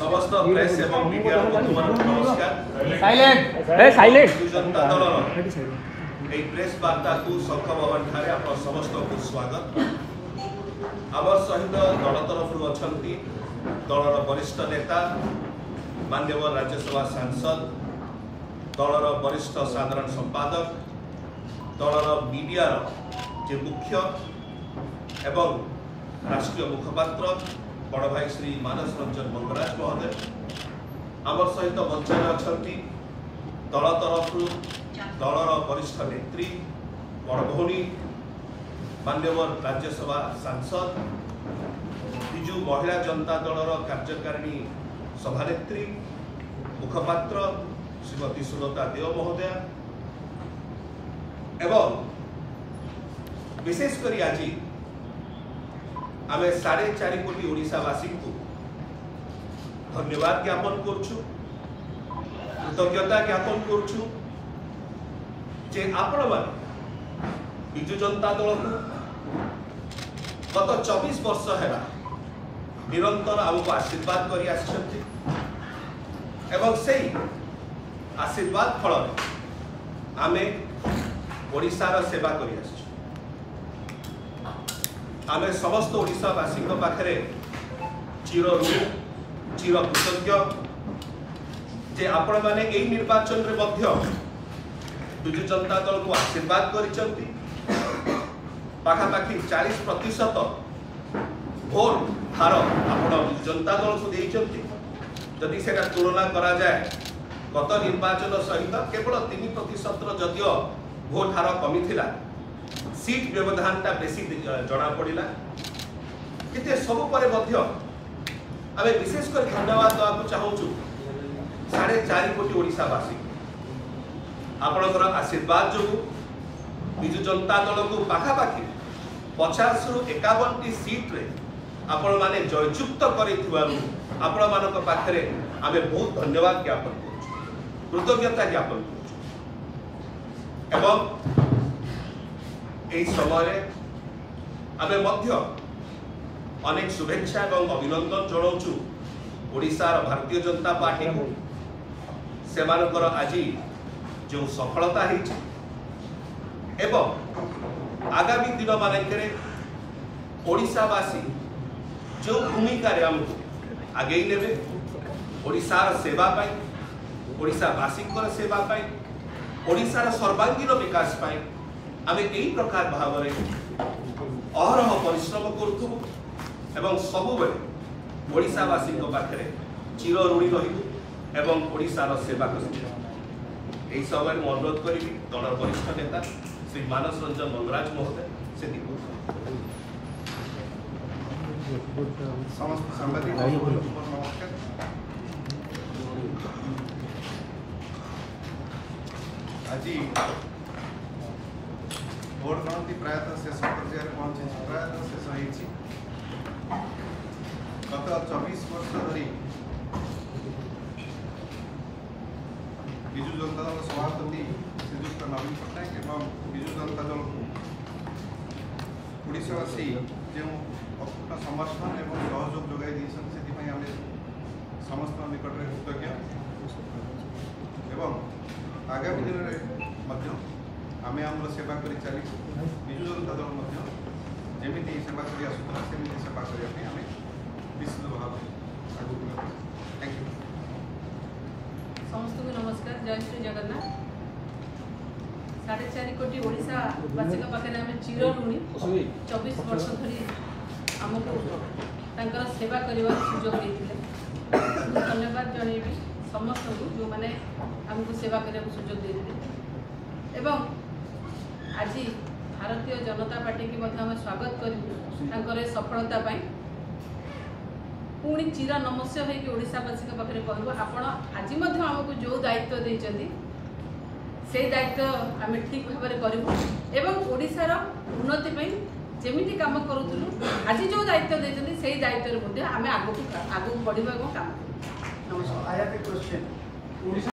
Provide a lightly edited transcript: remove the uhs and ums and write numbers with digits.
समस्त प्रेस एवं मीडिया बंधुमान नमस्कार। साइलेंट जनता दल ए प्रेस वार्ता को शंख भवन ठारे आप समस्त को स्वागत। आम सहित दल तरफ अच्छी दलर वरिष्ठ नेता माननीय राज्यसभा सांसद दलर वरिष्ठ साधारण संपादक दलर मीडिया जे मुख्य एवं राष्ट्रीय मुखपात्र बड़ भाई श्री मानस रंजन मंगराज महोदय आम सहित मंचन अच्छा दल तरफ दलर वरिष्ठ नेत्री बड़ भौणी माननीय राज्यसभा सांसद बिजु महिला जनता दलर कार्यकारिणी सभानेत्री मुखपात्र श्रीमती सुलता देव महोदया एवं विशेषकर आज आम 4.5 कोटी ओडिशावासी को धन्यवाद ज्ञापन करुछु, कृतज्ञता ज्ञापन करुछु जे आपण माने बिजु जनता दल को गत 24 वर्ष है निरंतर आमको आशीर्वाद करी आछंती एवं से आशीर्वाद फल आमे ओडिशार सेवा करी आछी। आमे समस्त ओडिशावासी पाखरे चिर ऋणी चिर कृतज्ञ जे आपण माने एई निर्वाचन रे मध्य बिजु जनता दल को आशीर्वाद करिसंती। पाखापाखि 40% भोट हार आपण बिजु जनता दल को देइसंती। जदि सेटा तुलना करा जाए गत निर्वाचन सहित केवल 3% जदियो भोट हार कमी थिला सीट व्यवधानटा बेसी जना पड़ा कि सब पर आम विशेषकर धन्यवाद देवाक चाहूँ 4.5 कोटी ओडिशावासी आपणकर आशीर्वाद जो बिजु जनता दल को पाखापाखि 50 रु 51 सीट रे आपण माने जययुक्त आपण मानक पाखरे आमे बहुत धन्यवाद ज्ञापन करूँ, कृतज्ञता ज्ञापन करूँ एवं एई समय आमे मध्य अनेक शुभेच्छा और अभिनंदन जनाऊँ ओडिशार भारतीय जनता पार्टी को सेमानकर आज जो सफलता है एवं आगामी दिन मानकरे ओडिशावासी जो भूमिका आमको आगे नेबे ओडिशार सेवा पाई ओडिशावासी सेवा पाई ओडिशार सर्वांगीन विकास पाई आमे एई प्रकार भाव अहरह परिश्रम करूँ एवं सबु बेले ओडिशावासी पाखे चिर ऋणी रही एवं ओडिशार सेवा करी। यही समय मैं अनुरोध करी दल वरिष्ठ नेता श्री मानस रंजन मंगराज महोदय से समस्त सांबादिक नमस्कार। आज भोट गणति प्रायतः शेष पर्यायर पहुंची प्रायतः शेष हो गत 24 वर्ष धरी बिजु जनता दल सभापति श्रीजुक्त नवीन पट्टनायक एवं बिजु जनता दल ओडिशावासी जो अपूर्ण समर्थन एवं सहयोग जोगाई से आम समस्त निकट में कृतज्ञ एवं आगामी दिन में आम आम सेवा कर चली बिजु जनता दल जमी सेवा कर आसूला सेमती सेवा करने आम निश्चित भाव थैंक यू। समस्त को नमस्कार, जय श्री जगन्नाथ। 4.5 कोटी ओडिशावासी पाखे आम चिर ऋणी 24 वर्ष धरी आमको सेवा करने सुजोग देते धन्यवाद जनइबी समस्त को जो मैंने आमको सेवा करने सुजोग देते एवं आज भारतीय जनता पार्टी की स्वागत कर सफलता पुणी चिर नमस्य होगी ओडिशावासी पाखे कहूँ आपण आज आमको जो दायित्व देते से दायित्व आम ठीक भाव में करूँ एवं ओडिशार उन्नति जमी कम करूँ आज जो दायित्व देते से दायित्व आम आगू बढ़ा काम। नमस्कार।